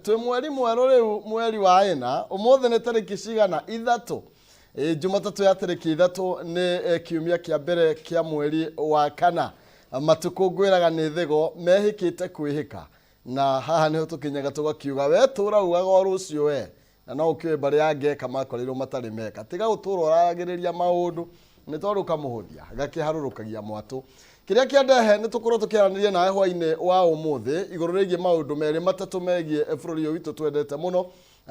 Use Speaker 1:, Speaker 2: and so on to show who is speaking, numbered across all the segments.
Speaker 1: Twe mweri mweru riu mweri wa ena umuthe ni tariki cigana ithatu Jumatatu ya tariki ithatu ni kiumia kia mbere kia mweri wa kana matuko ngwiraga ni thigo mehikite kwihika na haha niho tukinyaga tugakiuga we tura ugaga rucio we na no ukiwe bari yange kama korirwo matari meka tiga gutura uragiriria maundu ni tondu kamuhuthia gakiharurukagia mwatu kiria kiandehe ni tukorwo tukiaraniria nawe hwaine wa umuthi iguru rigie maundu meri matatu megie bururi witu twendete muno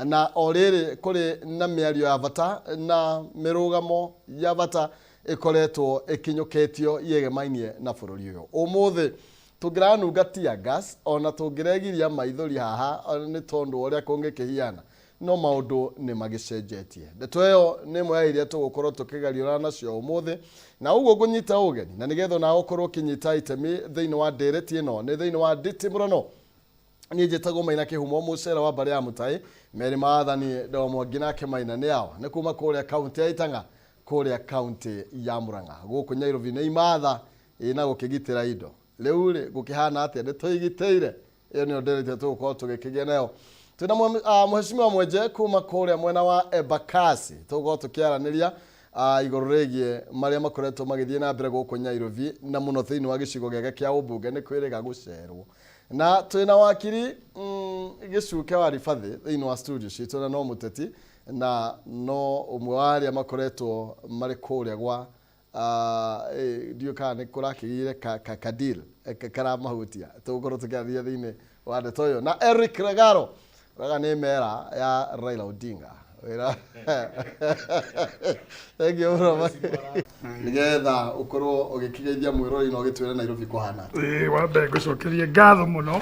Speaker 1: na oriri kuri na miario ya bata na mirugamo ya bata ikoretwo ikinyuketio yegemainie na bururi uyu umuthi tungiranungatia gas ona tungiregiria maithori haha ni tondu uria kungikihiana no maundu ni magicenjetie ndeto iyo ni mwe iria tugukorwo tukigariura nacio umuthi na uguo gunyita ugeni na nigetho na ukorwo kinyita itemi thiini wa ndireti ino ni thiini wa Nditimurono ni njitagwo Maina Kihumo mucera wa bari ya Mutai meri maathani ndomo nginake Maina ni awa ni kuma kuria kaunti ya Itanga kuria kaunti ya Murang'a guku Nyairobi ni imatha ina gukigitira indo riu ri gukihana atia ndituigiteire iyo ni ndireti tugukorwo tugikigia nayo tuna mheshimiwa mweje kuma kuria mwena wa Embakasi tugukorwo tukiaraniria iguru rigie maria makoretwo magithie na mbere guku Nyairobi na muno thiini wa gicigo giake kia ubunge ni kwiriga gucerwo na twina wakiri gicuke wa ribathi thiini wa studio citu na no muteti na no umwe wa aria makoretwo mari kuria gwa ndio kana kurakigire kadil karamahutia tugukorwo tukiaraniria thiini wa ndeto yo na Eric Regaro raga ni mera ya Raila Odinga thank you bro nigetha ukorwo ugikigeithia mwirori no gitwire Nairobi kuhana
Speaker 2: wambe ngucokerie ngatho muno